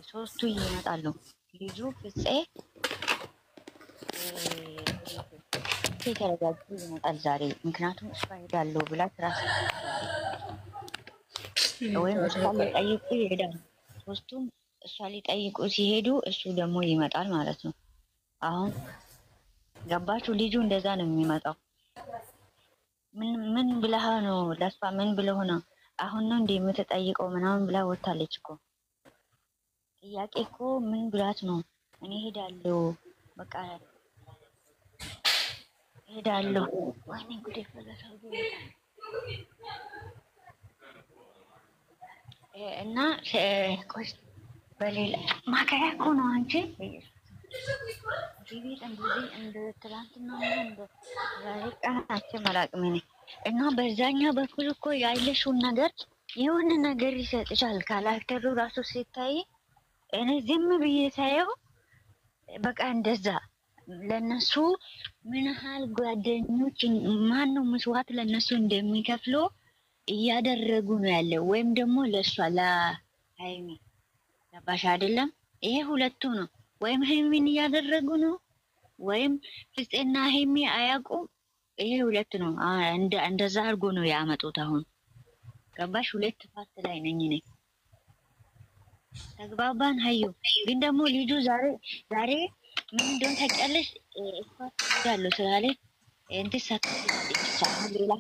ሶስቱ ይመጣሉ። ልጁ ፍፄ ተረጋግቶ ይመጣል ዛሬ። ምክንያቱም እሷ ሄዳለሁ ብላ ስራ ሰርታለች፣ ወይም እሷ ሊጠይቁ ይሄዳሉ። ሶስቱም እሷ ሊጠይቁ ሲሄዱ እሱ ደግሞ ይመጣል ማለት ነው። አሁን ገባችሁ? ልጁ እንደዛ ነው የሚመጣው። ምን ብለህ ነው ለሷ? ምን ብለው ነው አሁን ነው እንዴ የምትጠይቀው ምናምን ብላ ወታለች እኮ። ጥያቄ እኮ ምን ብላት ነው? እኔ ሄዳለሁ በቃ ሄዳለሁ። ወይኔ ጉዴ ፈለሰው እና ቆይ በሌላ ማከራ እኮ ነው አንቺ እዚህ ቤት እንደዚህ እንደ ትላንትና ነው እንደ ዛሬ ቀናችን መላቅም ነኝ። እና በዛኛው በኩል እኮ ያለሽውን ነገር የሆነ ነገር ይሰጥሻል። ካራክተሩ ራሱ ሲታይ እኔ ዝም ብዬ ሳየው በቃ እንደዛ ለነሱ ምን ያህል ጓደኞች ማን ነው መስዋዕት ለነሱ እንደሚከፍሉ እያደረጉ ነው ያለው። ወይም ደግሞ ለሷ ለሃይሚ ለባሻ አይደለም ይሄ ሁለቱ ነው። ወይም ሃይሚን እያደረጉ ነው ወይም ፍፄና ሃይሚ አያውቁም። ይሄ ሁለት ነው። እንደዛ አድርጎ ነው ያመጡት። አሁን ገባሽ? ሁለት ፓርት ላይ ነኝ እኔ። ተግባባን? ሀዩ ግን ደግሞ ልጁ ዛሬ ምን እንደሆነ ታውቂያለሽ? እሷ ትሄዳለሁ ስላለች እንትን ሳትሄዳለች ሳይሆን ሌላ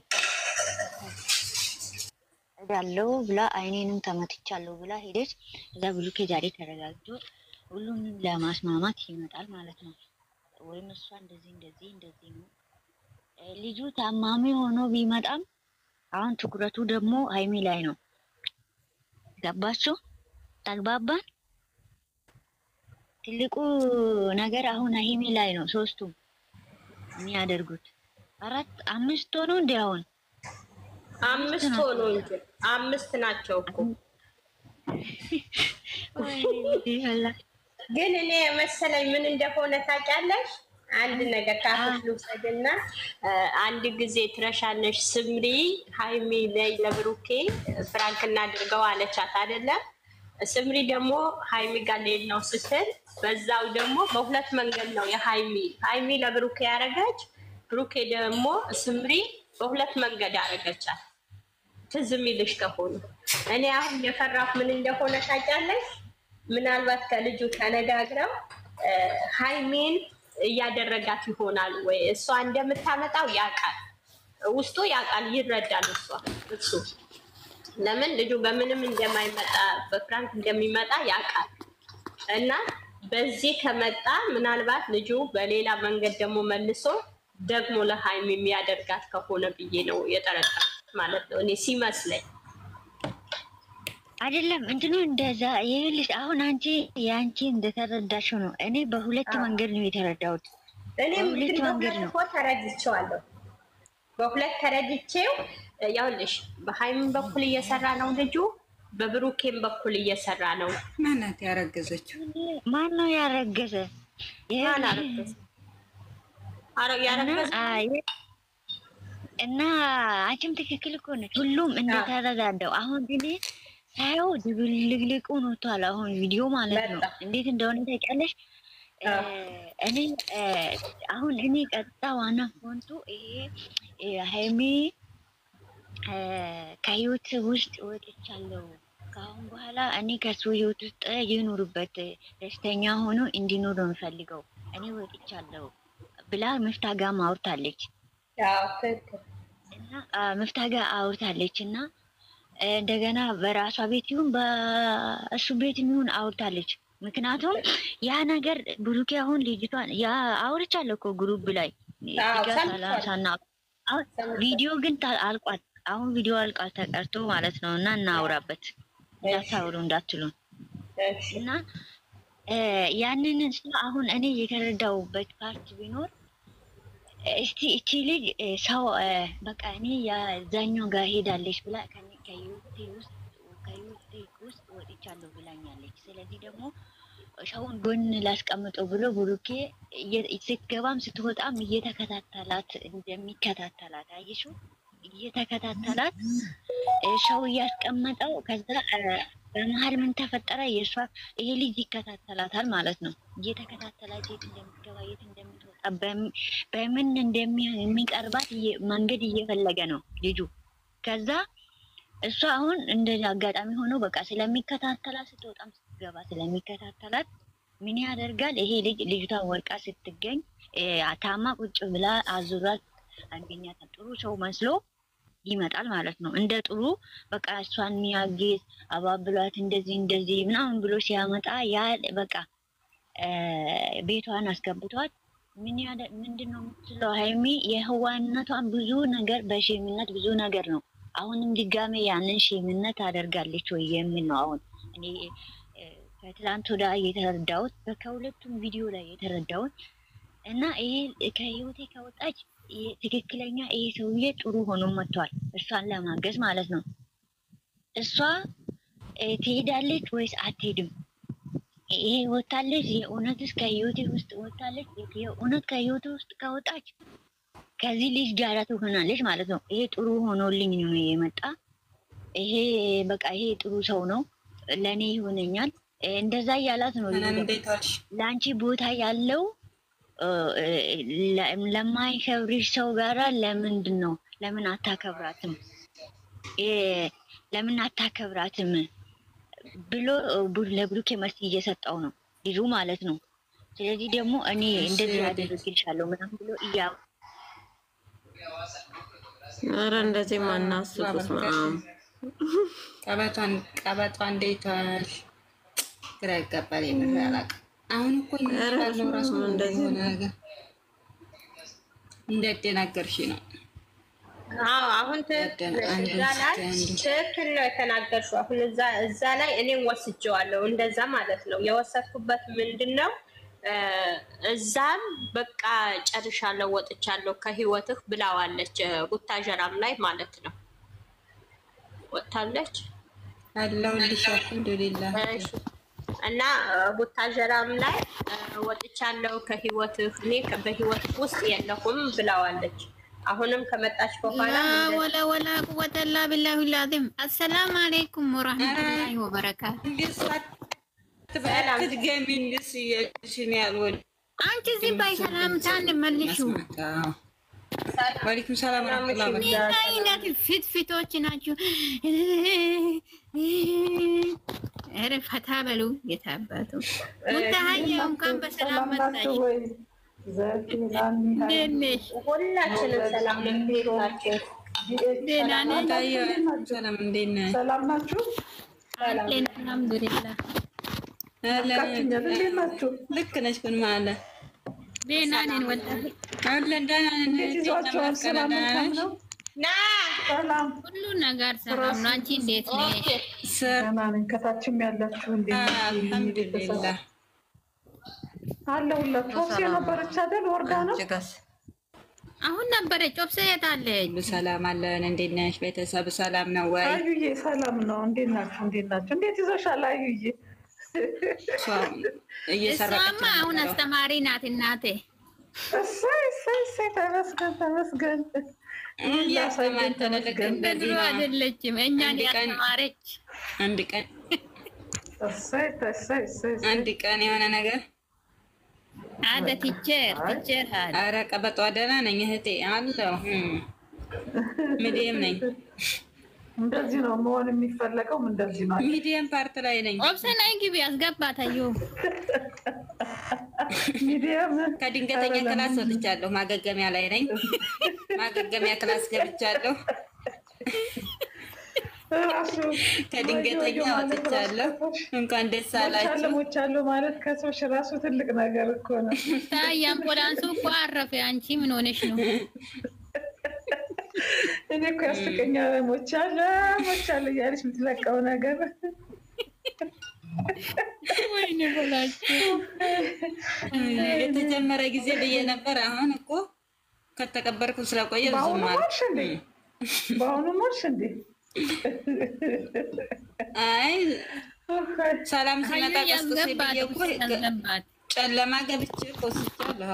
እሄዳለሁ ብላ አይኔንም ተመትቻለሁ ብላ ሄደች። እዛ ብሩኬ ዛሬ ተረጋግቶ ሁሉንም ለማስማማት ይመጣል ማለት ነው። ወይም እሷ እንደዚህ ነው። ልጁ ታማሚ ሆኖ ቢመጣም አሁን ትኩረቱ ደግሞ ሃይሚ ላይ ነው። ገባችሁ? ተግባባን? ትልቁ ነገር አሁን ሃይሚ ላይ ነው። ሶስቱም የሚያደርጉት 5 ሆኖ እንደ አሁን 5 ሆኖ እንጂ 5 ናቸው እኮ። ግን እኔ መሰለኝ ምን እንደሆነ ታውቂያለሽ? አንድ ነገር ካፍሽ ልውሰድና አንድ ጊዜ ትረሻለሽ። ስምሪ ሃይሚ ላይ ለብሩኬ ፍራንክ እናድርገው አለቻት አይደለም? ስምሪ ደግሞ ሃይሚ ጋር ልሄድ ነው ስትል በዛው ደግሞ በሁለት መንገድ ነው ሃይሚ ለብሩኬ ያረገች፣ ብሩኬ ደግሞ ስምሪ በሁለት መንገድ ያረገቻት። ትዝ የሚልሽ ከሆነ እኔ አሁን የፈራሁት ምን እንደሆነ ታውቂያለሽ? ምናልባት ከልጁ ተነጋግረው ሃይሚን እያደረጋት ይሆናል ወይ? እሷ እንደምታመጣው ያውቃል፣ ውስጡ ያውቃል፣ ይረዳል። እሱ ለምን ልጁ በምንም እንደማይመጣ በፍራንክ እንደሚመጣ ያውቃል። እና በዚህ ከመጣ ምናልባት ልጁ በሌላ መንገድ ደግሞ መልሶ ደግሞ ለሃይሚ የሚያደርጋት ከሆነ ብዬ ነው የጠረጠርኩት ማለት ነው እኔ ሲመስለኝ። አይደለም እንትኑ እንደዛ ይልሽ። አሁን ያንቺ እንደተረዳሽው ነው። እኔ በሁለት መንገድ ነው የተረዳሁት። እኔ በሁለት መንገድ ነው ተረድቼዋለሁ። በሁለት ተረድቼው ያውልሽ፣ በሃይሚን በኩል እየሰራ ነው ልጁ፣ በብሩኬም በኩል እየሰራ ነው። ማናት ያረገዘችው? ማን ነው ያረገዘ? እና አንቺም ትክክል እኮ ነች። ሁሉም እንደተረዳዳው አሁን ግን ሳይው ድብልቅልቁ ነው ታላ አሁን ቪዲዮ ማለት ነው። እንዴት እንደሆነ ታውቂያለሽ? እኔ ቀጥታ ዋና ፎንቱ ይሄ ሃይሚ ከህይወት ውስጥ ወጥቻለሁ፣ ከአሁን በኋላ እኔ ከሱ ህይወት ውስጥ ይኑርበት፣ ደስተኛ ሆኖ እንዲኖር ነው የምፈልገው፣ እኔ ወጥቻለሁ ብላ መፍታ ጋር አውርታለች። እና መፍታ ጋር አውርታለች እና እንደገና በራሷ ቤት ይሁን በእሱ ቤት ይሁን አውርታለች። ምክንያቱም ያ ነገር ብሩኬ አሁን ልጅቷን ያ አውርቻለሁ እኮ ግሩፕ ላይ ሳና ቪዲዮ ግን አልቋል። አሁን ቪዲዮ አልቋል ተቀርቶ ማለት ነው። እና እናውራበት እንዳታውሩ እንዳትሉን እና ያንን አሁን እኔ የተረዳውበት ፓርት ቢኖር እስቲ እቺ ልጅ ሰው በቃ እኔ ያዛኛው ጋር ሄዳለች ብላ ከዩቲ ውስጥ ወጥቻለሁ ብላኛለች። ስለዚህ ደግሞ ሰውን ጎን ላስቀምጠው ብሎ ብሩኬ ስትገባም ስትወጣም እየተከታተላት እንደሚከታተላት አየሽው? እየተከታተላት ሰው እያስቀመጠው ከዛ በመሀል ምን ተፈጠረ? የእሷ ይሄ ልጅ ይከታተላታል ማለት ነው። እየተከታተላት የት እንደምትገባ የት እንደምትወጣ በምን እንደሚቀርባት መንገድ እየፈለገ ነው ልጁ። ከዛ እሷ አሁን እንደዚህ አጋጣሚ ሆኖ በቃ ስለሚከታተላት ስትወጣም ስትገባ ስለሚከታተላት ምን ያደርጋል? ይሄ ልጅ ልጅቷን ወርቃ ስትገኝ ታማ ቁጭ ብላ አዙራት አንደኛ ጥሩ ሰው መስሎ ይመጣል ማለት ነው። እንደ ጥሩ በቃ እሷን የሚያግዝ አባብሏት እንደዚህ ምናምን ብሎ ሲያመጣ ያ በቃ ቤቷን አስገብቷት ምንድነው የምትለው ሀይሚ የህዋንነቷን ብዙ ነገር በሼምነት ብዙ ነገር ነው። አሁንም ድጋሜ ያንን ሼምነት አደርጋለች ወይ የሚል ነው። አሁን እኔ ከትላንት ወዲያ የተረዳሁት ከሁለቱም ቪዲዮ ላይ የተረዳሁት እና ይሄ ከህይወቴ ከወጣች ትክክለኛ ይሄ ሰውዬ ጥሩ ሆኖ መጥቷል፣ እሷን ለማገዝ ማለት ነው። እሷ ትሄዳለች ወይስ አትሄድም? ይሄ ወጣለች የእውነትስ ከህይወቴ ውስጥ ወጣለች? የእውነት ከህይወቴ ውስጥ ከወጣች ከዚህ ልጅ ጋር ትሆናለች ማለት ነው። ይሄ ጥሩ ሆኖልኝ ነው የመጣ። ይሄ በቃ ይሄ ጥሩ ሰው ነው ለኔ ይሆነኛል እንደዛ እያላት ነው። ለአንቺ ቦታ ያለው ለማይከብርሽ ሰው ጋራ ለምንድን ነው ለምን አታከብራትም? ለምን አታከብራትም ብሎ ለብሩኬ መልስ እየሰጠው ነው ልጁ ማለት ነው። ስለዚህ ደግሞ እኔ እንደዚህ አደርግልሻለሁ ምናምን ብሎ ኧረ እንደዚህ ማናስቡት ቀበጧ እንዴት ግራ ይገባል። የምራላቅ አሁን እኮ ነው ራሱ እንደዚህ ነገር እንደደናገርሽ ነው። አዎ አሁን ትክክል ነው የተናገርሽው። አሁን እዛ ላይ እኔም ወስጄዋለሁ እንደዛ ማለት ነው። የወሰድኩበት ምንድነው እዛም በቃ ጨርሻለሁ ወጥቻለሁ ከህይወትህ ብላዋለች። ቡታጀራም ላይ ማለት ነው ወጥታለች አላውልሽ አልሐምዱሊላህ። እና ቡታጀራም ላይ ወጥቻለሁ ከህይወትህ እኔ በህይወትህ ውስጥ የለሁም ብላዋለች። አሁንም ከመጣች በኋላ ወላ ቁወተ ኢላ ቢላሂ አልዓዚም። አሰላሙ አለይኩም ወራህመቱላሂ ወበረካቱ። አንቺ እዚህ ባይ ሰላምታን መልሹ። ወአለይኩም ሰላም ወራህመቱላሂ አይነት ፊቶች ናችሁ። ኧረ ፈታ በሉ የታባቱ ሙታሃያ እንኳን በሰላም መጣሽ። ሁላችንም ሰላም ናችሁ? ደህና ነን። ሰላም እንዴት ነህ? ሰላም ናችሁ? አልሐምዱሊላህ ልክ ነሽ። ግን ማለት ደህና ነን ወላሂ አለን ደህና ነን። ሰላም ሁሉ ነገር ሰላም ነው። አንቺ እንዴት ነሽ? ደህና ነኝ። ከታችም ያላችሁ እንዴት ነሽ? አልሐምዱሊላህ አለሁላችሁ። ኦፕሴ ነበረች አይደል? ወርዳ ነው አሁን ነበረች። ኦፕሴ የት አለች? ሰላም አለን። እንዴት ነሽ? ቤተሰብ ሰላም ነው ወይ? አዩዬ ሰላም ነው። እንዴት ናችሁ? እንዴት ናችሁ? እንዴት ይዞሻል አዩዬ? እሷማ አሁን አስተማሪ ናት እናቴ። እሰይ ተመስገን ተመስገን። በድሮ አይደለችም እኛን ያስተማረች። አንድ ቀን የሆነ ነገር አደ ቲቸር ኧረ ቀበጧ ደህና ነኝ እህቴ አለሁ። ሚዲየም ነኝ። እንደዚህ ነው መሆን የሚፈለገው። እንደዚህ ነው። ሚዲየም ፓርት ላይ ነኝ። ኦፕሽን ላይ ግቢ አስገባታዩ። ሚዲየም ከድንገተኛ ክላስ ወጥቻለሁ። ማገገሚያ ላይ ነኝ። ማገገሚያ ክላስ ገብቻለሁ። ከድንገተኛ ወጥቻለሁ። እንኳን ደስ አላችሁ። ሞቻለሁ ማለት ከሰዎች ራሱ ትልቅ ነገር እኮ ነው። ታይ አምቡላንሱ እኮ አረፈ። አንቺ ምን ሆነሽ ነው? እኔ እኮ ያስቀኛል። ሞቻለሁ እያለች የምትለቀው ነገር ወይኔ በላችሁ። የተጀመረ ጊዜ ብዬ ነበር። አሁን እኮ ከተቀበርኩ ስለቆየ በአሁኑ ሞልሽ እንዴ? አይ ሰላም ሲመጣ ቀስቅስ ብዬ እኮ ጨለማ ገብቼ ቆስቻለሁ።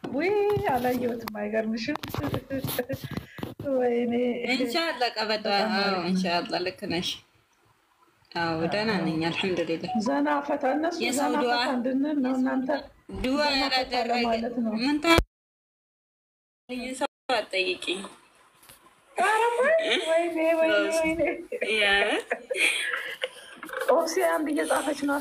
ወይ አላየሁትም። አይገርምሽም? ወይኔ ኢንሻአላህ ቀበጣ። ኢንሻአላህ ልክ ነሽ። አዎ ደህና ነኝ አልሐምዱሊላህ። ዘና ፈታ እነሱ ዘና ፈታ እንድንል ነው። እናንተ ዱዓ ያላደረገ ማለት ነው። ምን ታዲያ ሰው አትጠይቂኝ። ወይኔ ኦክሲያን እየጻፈች ነው።